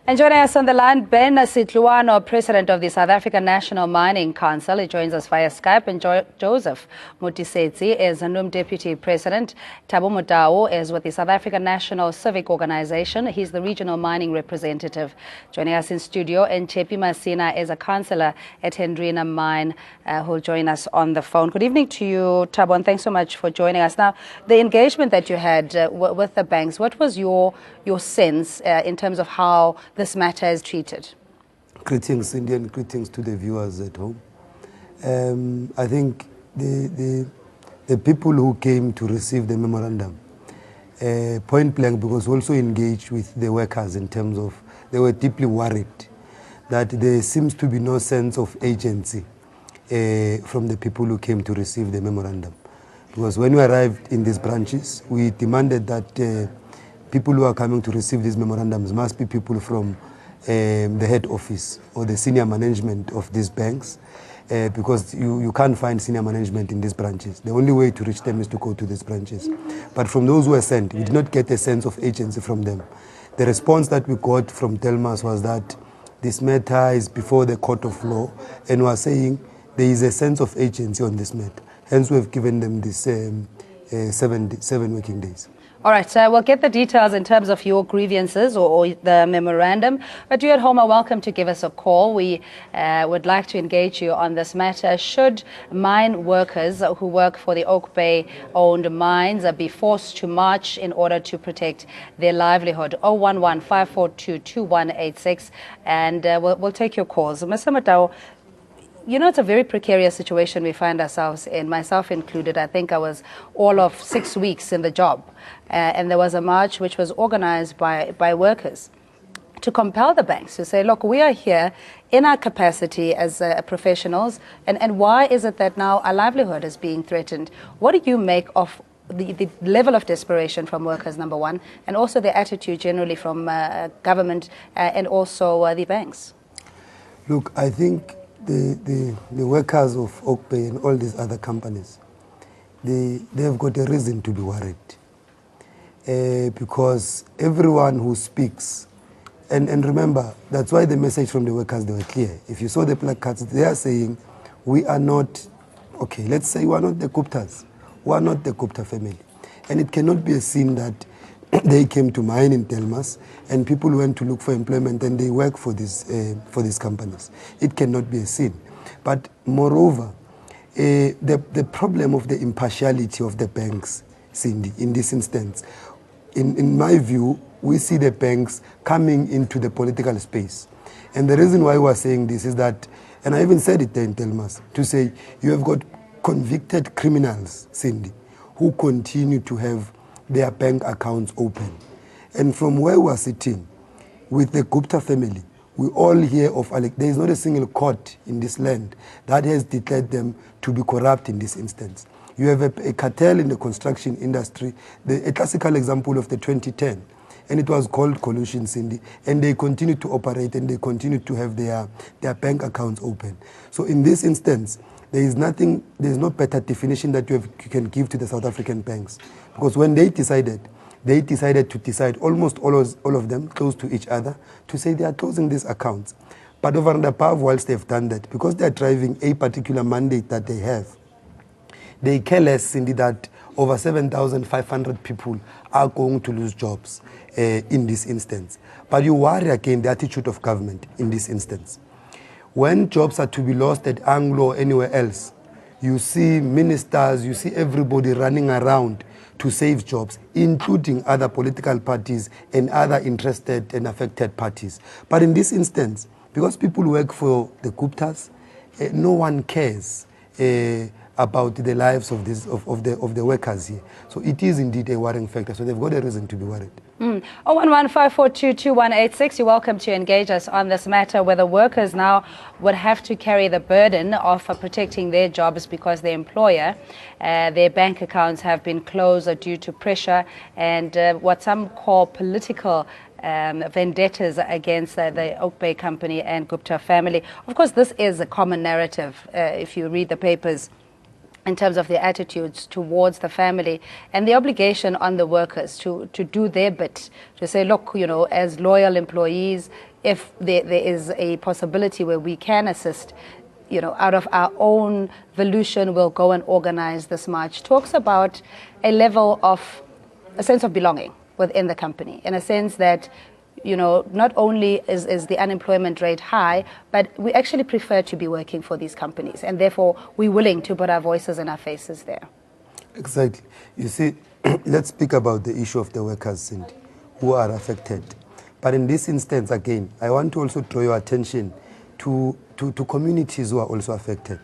And joining us on the line, Ben Sitluano, President of the South African National Mining Council. He joins us via Skype. And Joseph Mutisetsi is a NUM Deputy President. Thabo Motau is with the South African National Civic Organization. He's the regional mining representative. Joining us in studio, and Chepi Masina is a councillor at Hendrina Mine who'll join us on the phone. Good evening to you, Thabo, and thanks so much for joining us. Now, the engagement that you had with the banks, what was your sense in terms of how this matter is treated? Greetings, Cindy, and greetings to the viewers at home. I think the people who came to receive the memorandum, point blank, because also engaged with the workers in terms of they were deeply worried that there seems to be no sense of agency from the people who came to receive the memorandum. Because when we arrived in these branches, we demanded that people who are coming to receive these memorandums must be people from the head office or the senior management of these banks, because you can't find senior management in these branches. The only way to reach them is to go to these branches. But from those who were sent, we did not get a sense of agency from them. The response that we got from Telmas was that this matter is before the court of law, and we are saying there is a sense of agency on this matter. Hence, we have given them this 7 working days. All right, so we'll get the details in terms of your grievances or the memorandum. But you at home are welcome to give us a call. We would like to engage you on this matter. Should mine workers who work for the Oak Bay-owned mines be forced to march in order to protect their livelihood? 011-542-2186, and we'll take your calls. Mr. Motau, you know, it's a very precarious situation we find ourselves in, myself included. I think I was all of 6 weeks in the job. And there was a march which was organized by workers to compel the banks to say, look, we are here in our capacity as professionals. And why is it that now our livelihood is being threatened? What do you make of the level of desperation from workers, number one, and also the attitude generally from government and also the banks? Look, I think the workers of Oak Bay and all these other companies, they have got a reason to be worried. Because everyone who speaks, and remember, that's why the message from the workers, they were clear. If you saw the placards, they are saying, we are not, okay, let's say we are not the Guptas. We are not the Gupta family. And it cannot be a sin that they came to mine in Telmas and people went to look for employment and they work for these companies. It cannot be a sin. But moreover, the problem of the impartiality of the banks, Cindy, in this instance, in my view, we see the banks coming into the political space. And the reason why we are saying this is that, and I even said it there in Telmas, to say you have got convicted criminals, Cindy, who continue to have their bank accounts open. And from where we are sitting with the Gupta family, we all hear of, there is not a single court in this land that has declared them to be corrupt in this instance. You have a cartel in the construction industry, a classical example of the 2010, and it was called collusion, Cindy, and they continue to operate and they continue to have their bank accounts open. So in this instance, there is no better definition that you can give to the South African banks. Because when they decided to decide, almost all of them close to each other, to say they are closing these accounts. But over and above, whilst they've done that, because they are driving a particular mandate that they have, they care less, Cindy, that over 7,500 people are going to lose jobs in this instance. But you worry again the attitude of government in this instance. When jobs are to be lost at Anglo or anywhere else, you see ministers, you see everybody running around to save jobs, including other political parties and other interested and affected parties. But in this instance, because people work for the Guptas, no one cares about the lives of the workers here. So it is indeed a worrying factor. So they've got a reason to be worried. 011-542-2186. You're welcome to engage us on this matter, whether workers now would have to carry the burden of protecting their jobs because their employer, their bank accounts have been closed due to pressure and what some call political vendettas against the Oak Bay company and Gupta family. Of course, this is a common narrative if you read the papers in terms of their attitudes towards the family and the obligation on the workers to do their bit, to say, look, you know, as loyal employees, if there is a possibility where we can assist, you know, out of our own volition, we'll go and organize this march, talks about a level of a sense of belonging within the company, in a sense that, you know, not only is the unemployment rate high, but we actually prefer to be working for these companies, and therefore we're willing to put our voices and our faces there. Exactly. You see, let's speak about the issue of the workers, Cindy, who are affected. But in this instance, again, I want to also draw your attention to communities who are also affected.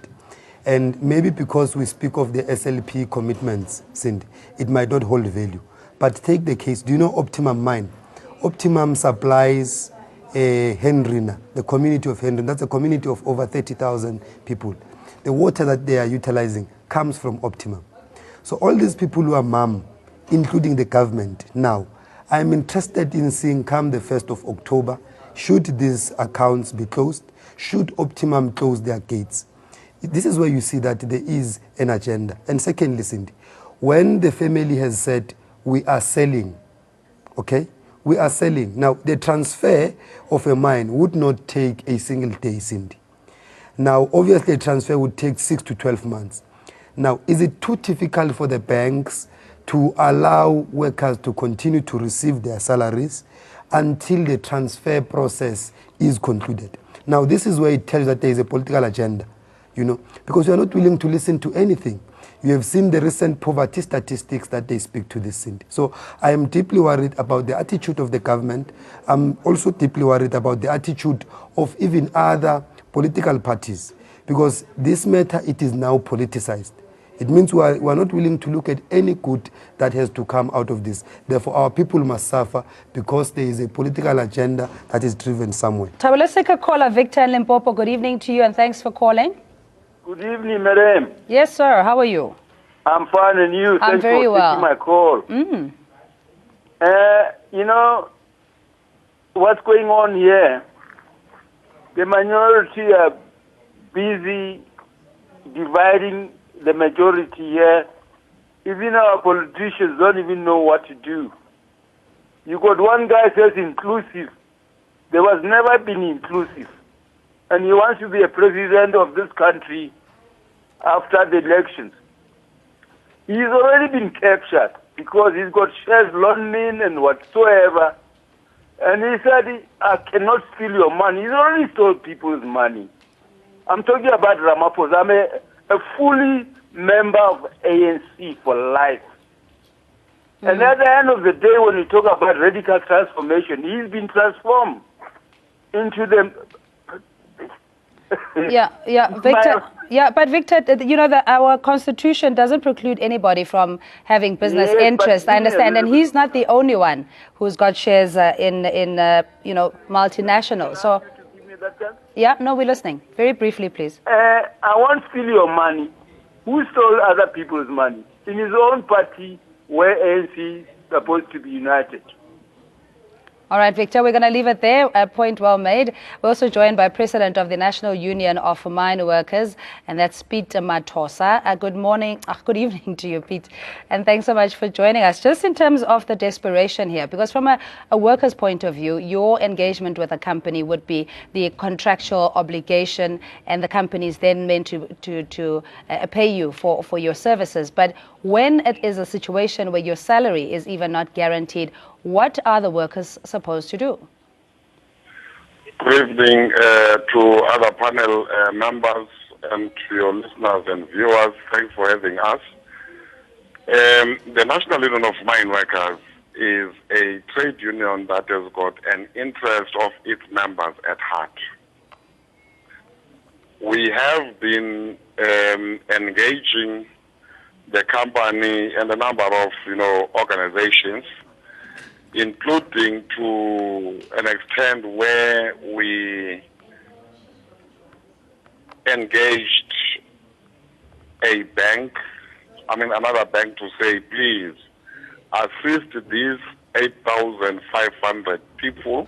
And maybe because we speak of the SLP commitments, Cindy, it might not hold value. But take the case, do you know Optimum Mine? Optimum supplies Henrina, the community of Henrina. That's a community of over 30,000 people. The water that they are utilizing comes from Optimum. So all these people who are mum, including the government now, I'm interested in seeing come the 1st of October, should these accounts be closed, should Optimum close their gates. This is where you see that there is an agenda. And secondly, Cindy, when the family has said, we are selling, okay? We are selling. Now, the transfer of a mine would not take a single day, Cindy. Now, obviously, a transfer would take 6 to 12 months. Now, is it too difficult for the banks to allow workers to continue to receive their salaries until the transfer process is concluded? Now, this is where it tells that there is a political agenda, you know, because we are not willing to listen to anything. You have seen the recent poverty statistics that they speak to this, Cindy. So I am deeply worried about the attitude of the government. I'm also deeply worried about the attitude of even other political parties, because this matter, it is now politicized. It means we are not willing to look at any good that has to come out of this. Therefore, our people must suffer because there is a political agenda that is driven somewhere. Tabo, let's take a caller. Victor in Limpopo, good evening to you and thanks for calling. Good evening, madam. Yes, sir. How are you? I'm fine, and you? I'm very well. Thanks for taking my call. You know, what's going on here? The minority are busy dividing the majority here. Even our politicians don't even know what to do. You got one guy says inclusive. There was never been inclusive. And he wants to be a president of this country after the elections. He's already been captured because he's got shares loaned in and whatsoever. And he said, I cannot steal your money. He's already stole people's money. I'm talking about Ramaphosa. I'm a fully member of ANC for life. And at the end of the day, when you talk about radical transformation, he's been transformed into the... Victor. But Victor, you know that our constitution doesn't preclude anybody from having business interests. I understand, and he's not the only one who's got shares in you know, multinationals. So, yeah, no, we're listening. Very briefly, please. I won't steal your money. Who stole other people's money? In his own party, where ANC is supposed to be united. All right, Victor, we're going to leave it there. A point well made. We're also joined by President of the National Union of Mine Workers, and that's Pete Matosa. Good morning, good evening to you, Pete. And thanks so much for joining us. Just in terms of the desperation here, because from a worker's point of view, your engagement with a company would be the contractual obligation, and the company is then meant to pay you for your services. But when it is a situation where your salary is even not guaranteed, what are the workers supposed to do? Good evening to other panel members and to your listeners and viewers. Thanks for having us. The National Union of Mine Workers is a trade union that has got an interest of its members at heart. We have been engaging the company and a number of, organizations, including to an extent where we engaged another bank to say, please assist these 8,500 people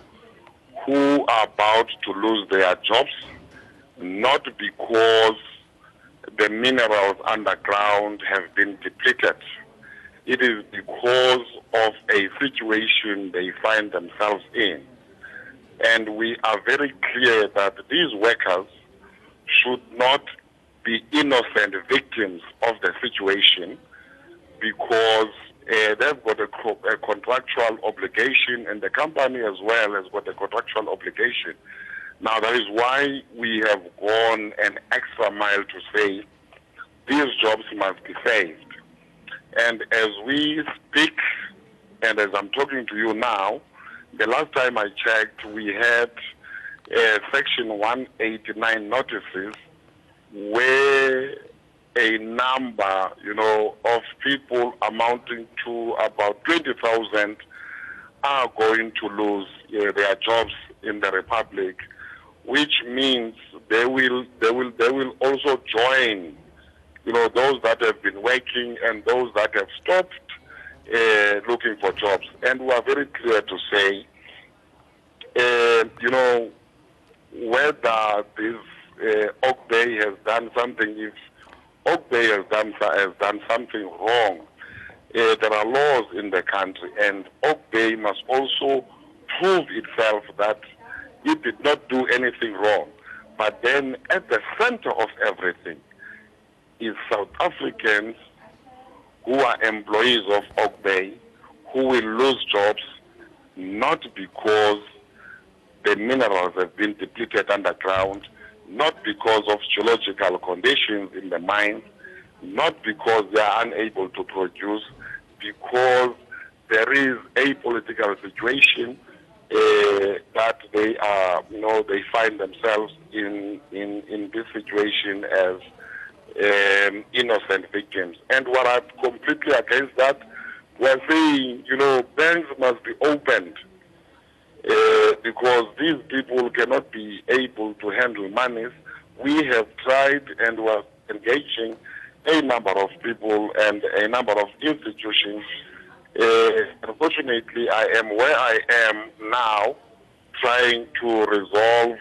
who are about to lose their jobs, not because the minerals underground have been depleted. It is because of a situation they find themselves in. And we are very clear that these workers should not be innocent victims of the situation, because they've got a contractual obligation, and the company as well has got a contractual obligation. Now, that is why we have gone an extra mile to say these jobs must be saved. And as we speak, and as I'm talking to you now, the last time I checked, we had Section 189 notices where a number, of people amounting to about 20,000 are going to lose their jobs in the Republic, which means they will also join, those that have been working and those that have stopped looking for jobs. And we are very clear to say, whether this Oak Bay has done something, if Oak Bay has done something wrong, there are laws in the country, and Oak Bay must also prove itself that it did not do anything wrong. But then at the center of everything is South Africans who are employees of Oak Bay, who will lose jobs, not because the minerals have been depleted underground, not because of geological conditions in the mines, not because they are unable to produce, because there is a political situation that they are, they find themselves in this situation as innocent victims. And what I'm completely against that, we're saying, banks must be opened because these people cannot be able to handle monies. We have tried and we're engaging a number of people and a number of institutions. Unfortunately, I am where I am now, trying to resolve,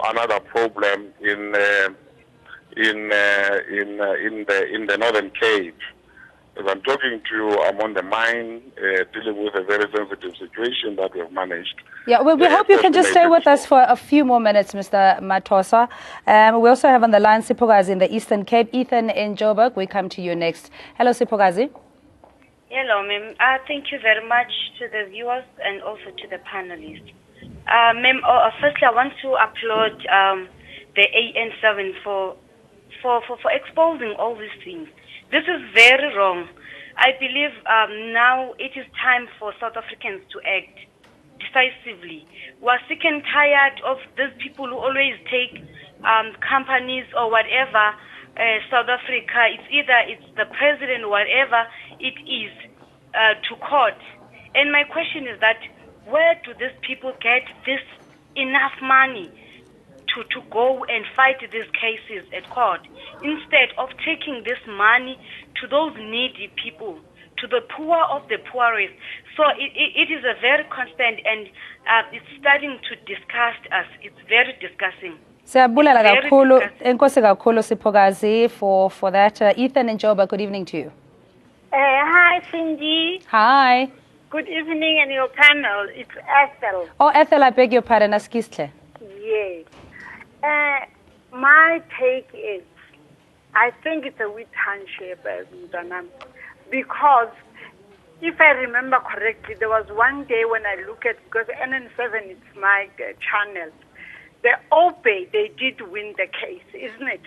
another problem in the Northern Cape. As I'm talking to you, I'm on the mine, dealing with a very sensitive situation that we have managed. Yeah, we hope you can just stay with us for a few more minutes, Mr. Matosa. We also have on the line Sipogazi in the Eastern Cape. Ethan in Joburg, we come to you next. Hello, Sipogazi. Hello, ma'am. Thank you very much to the viewers and also to the panelists. Ma'am, firstly, I want to applaud the AN7 for exposing all these things. This is very wrong. I believe now it is time for South Africans to act decisively. We are sick and tired of these people who always take companies or whatever, South Africa, it's the president or whatever it is, to court. And my question is that, where do these people get this enough money to go and fight these cases at court, instead of taking this money to those needy people, to the poor of the poorest? So it is a very constant, and it's starting to disgust us. It's very disgusting. Siyabulela kakhulu, enkosi kakhulu Sipogazi for that. Ethan in Joburg, good evening to you. Hi, Cindy. Hi. Good evening, and your panel. It's Ethel. Oh, Ethel, I beg your pardon, Askistle. Yes. My take is, I think it's a wheat handshake, because if I remember correctly, there was one day when I look at, because NN7 is my channel, the OPE, they did win the case, isn't it?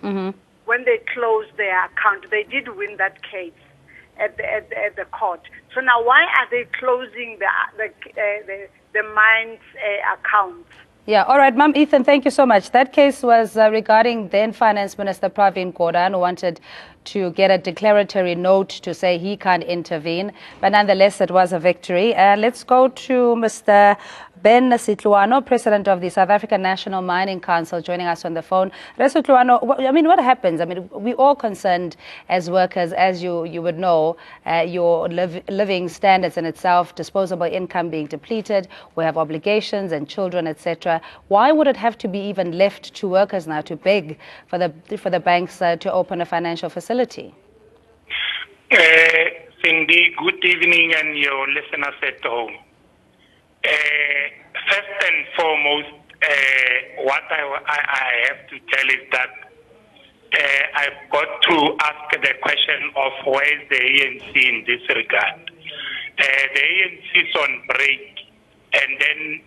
Mm-hmm. When they closed their account, they did win that case at the court. So now, why are they closing the mine's accounts? Yeah, all right, Ma'am. Ethan, thank you so much. That case was regarding then Finance Minister Pravin Gordhan, who wanted to get a declaratory note to say he can't intervene. But nonetheless, it was a victory. Let's go to Mr. Ben Sitluano, President of the South African National Mining Council, joining us on the phone. Sitluano, what happens? We all concerned as workers, as you would know, your living standards in itself, disposable income being depleted, we have obligations and children, etc. Why would it have to be even left to workers now to beg for the banks to open a financial facility? Cindy, good evening, and your listeners at home. First and foremost, what I have to tell is that I've got to ask the question of where is the ANC in this regard. The ANC is on break, and then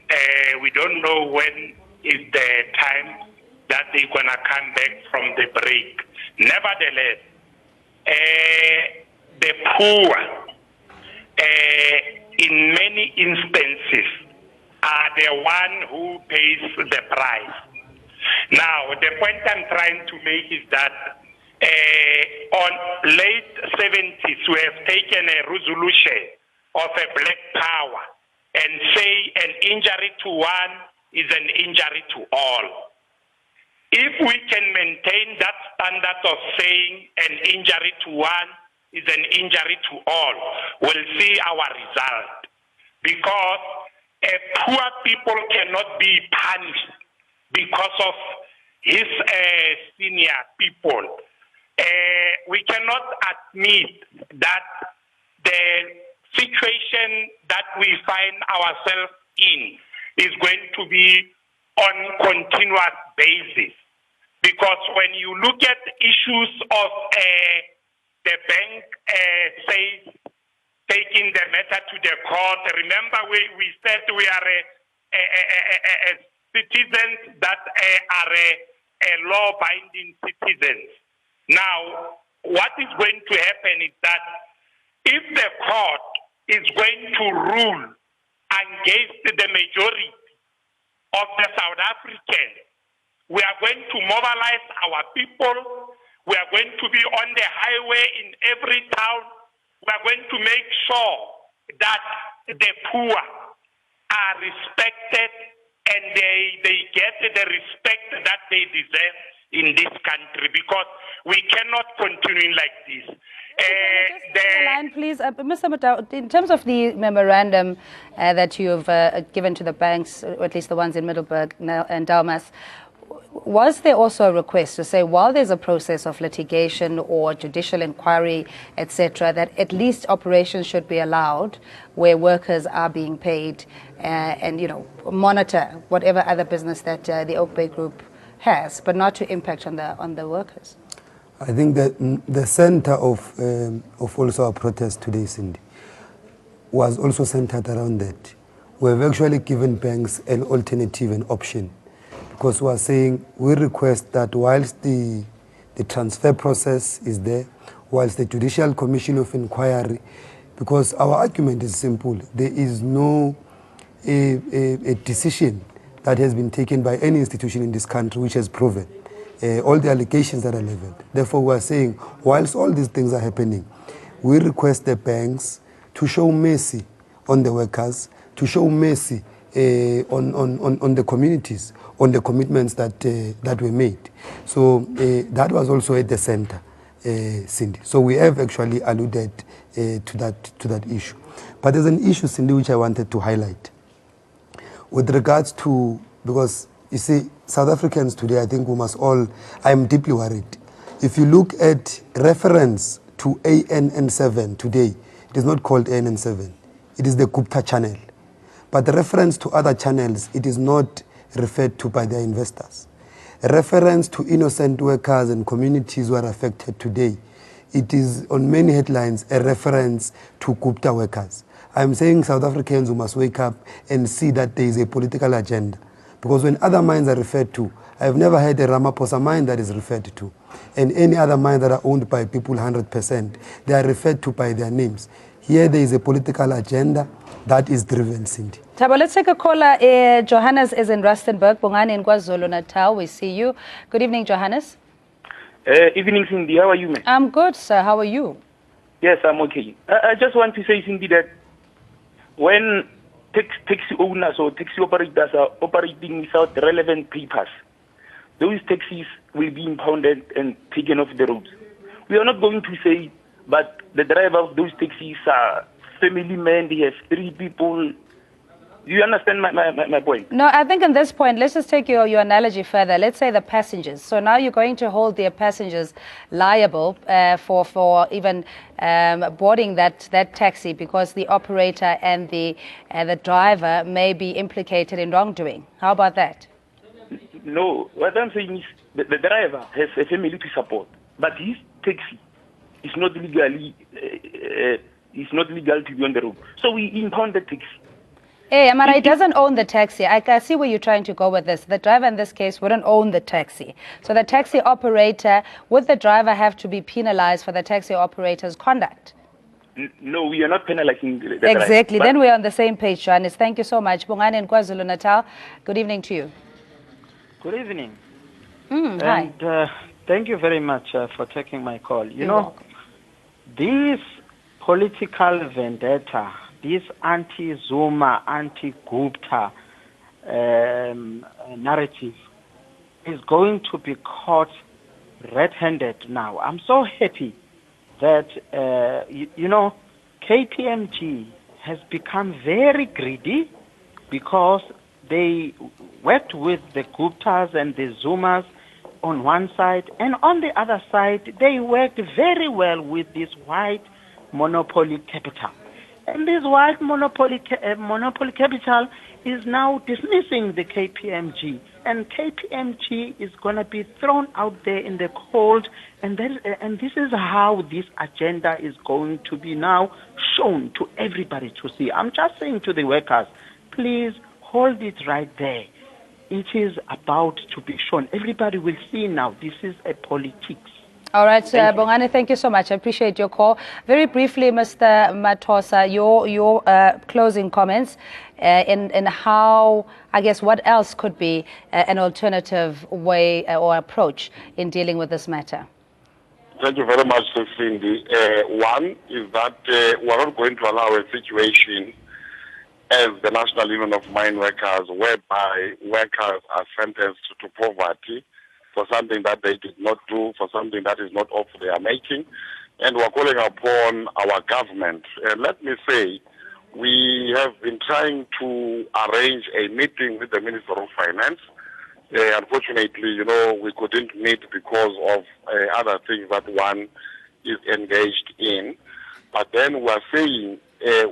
we don't know when is the time that they're going to come back from the break. Nevertheless, the poor, in many instances, are the one who pays the price. Now, the point I'm trying to make is that on late 70s, we have taken a resolution of a black power and say an injury to one is an injury to all. If we can maintain that standard of saying an injury to one is an injury to all, we'll see our result. Because poor people cannot be punished because of his senior people. We cannot admit that the situation that we find ourselves in is going to be on continuous basis. Because when you look at issues of the bank says taking the matter to the court, remember we said we are citizens that are law-binding citizens. Now, what is going to happen is that if the court is going to rule against the majority of the South Africans, we are going to mobilize our people. We are going to be on the highway in every town. We are going to make sure that the poor are respected and they get the respect that they deserve in this country, because we cannot continue like this. Line, please, Mr. Matau, in terms of the memorandum that you've given to the banks, or at least the ones in Middelburg and Dalmas, was there also a request to say, while there's a process of litigation or judicial inquiry, etc., that at least operations should be allowed where workers are being paid and, you know, monitor whatever other business that the Oak Bay Group has, but not to impact on the workers? I think that the center of also our protest today, Cindy, was also centered around that. We've actually given banks an alternative, an option, because we are saying we request that whilst the transfer process is there, whilst the Judicial Commission of Inquiry, because our argument is simple, there is no a decision that has been taken by any institution in this country which has proven all the allegations that are leveled. Therefore, we are saying, whilst all these things are happening, we request the banks to show mercy on the workers, to show mercy on the communities, on the commitments that were made. So that was also at the center, Cindy. So we have actually alluded to that issue. But there's an issue, Cindy, which I wanted to highlight with regards to, because you see, South Africans today, I think we must all, I'm deeply worried. If you look at reference to ANN7 today, it is not called ANN7. It is the Gupta channel. But the reference to other channels, it is not referred to by their investors. A reference to innocent workers and communities who are affected today, it is on many headlines a reference to Gupta workers. I'm saying South Africans who must wake up and see that there is a political agenda. Because when other mines are referred to, I've never heard a Ramaphosa mine that is referred to. And any other mine that are owned by people 100%, they are referred to by their names. Here there is a political agenda that is driven, Cindy. Tabo, let's take a caller. Johannes is in Rustenburg. Bongani in KwaZulu-Natal. We see you. Good evening, Johannes. Evening, Cindy. How are you, ma'am? I'm good, sir. How are you? Yes, I'm okay. I just want to say, Cindy, that when taxi owners or taxi operators are operating without relevant papers, those taxis will be impounded and taken off the roads. We are not going to say, but the driver of those taxis are family men, they have 3 people, Do you understand my point? No, I think in this point, let's just take your analogy further. Let's say the passengers. So now you're going to hold their passengers liable for even boarding that taxi because the operator and the driver may be implicated in wrongdoing. How about that? No, what I'm saying is the driver has a family to support, but his taxi is not legally it's not legal to be on the road. So we impound the taxi. Hey, Amara, he doesn't own the taxi. I see where you're trying to go with this. The driver in this case wouldn't own the taxi. So the taxi operator, would the driver have to be penalized for the taxi operator's conduct? No, we are not penalizing the driver. Exactly. Then we're on the same page, Johannes. Thank you so much. Bongani in KwaZulu-Natal, good evening to you. Good evening. Hi. And thank you very much for taking my call. You're welcome. This political vendetta, this anti-Zuma, anti-Gupta narrative is going to be caught red-handed now. I'm so happy that, KPMG has become very greedy because they worked with the Guptas and the Zumas on one side, and on the other side, they worked very well with this white monopoly capital. And this white monopoly capital is now dismissing the KPMG. And KPMG is going to be thrown out there in the cold. And this is how this agenda is going to be now shown to everybody to see. I'm just saying to the workers, please hold it right there. It is about to be shown. Everybody will see now. This is a politics. All right, Bongani, thank you so much. I appreciate your call. Very briefly, Mr. Matosa, your closing comments in how, I guess, what else could be an alternative way or approach in dealing with this matter? Thank you very much, Cindy. One is that we're not going to allow a situation as the National Union of Mine Workers whereby workers are sentenced to poverty for something that they did not do, for something that is not of their making. And we're calling upon our government. Let me say, we have been trying to arrange a meeting with the Minister of Finance. Unfortunately, we couldn't meet because of other things that one is engaged in. But then we're saying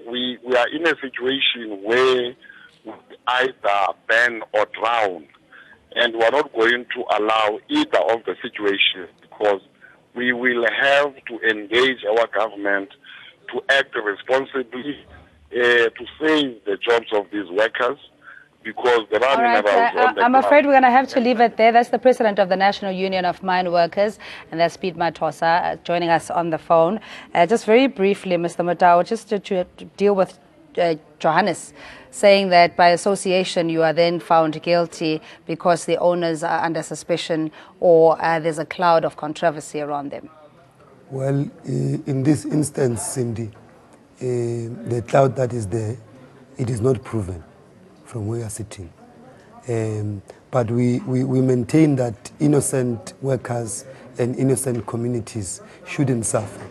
we are in a situation where we either ban or drown. And we're not going to allow either of the situations because we will have to engage our government to act responsibly to save the jobs of these workers because there are minerals on the I'm afraid we're going to have to leave it there. That's the president of the National Union of Mine Workers, and that's Pete Matosa joining us on the phone. Just very briefly, Mr. Mutau, just to deal with Johannes saying that by association you are then found guilty because the owners are under suspicion or there's a cloud of controversy around them. Well, in this instance, Cindy, the cloud that is there, it is not proven from where we are sitting. But we maintain that innocent workers and innocent communities shouldn't suffer.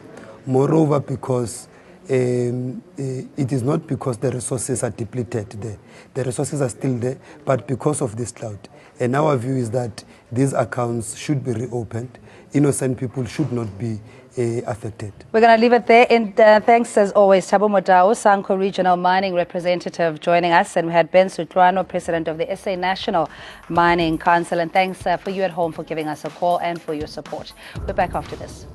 Moreover, because it is not because the resources are depleted there. The resources are still there, but because of this cloud. And our view is that these accounts should be reopened. Innocent people should not be affected. We're going to leave it there. And thanks as always, Thabo Modau, Sanko Regional Mining Representative, joining us. And we had Ben Sutlwano, President of the SA National Mining Council. And thanks for you at home for giving us a call and for your support. We're back after this.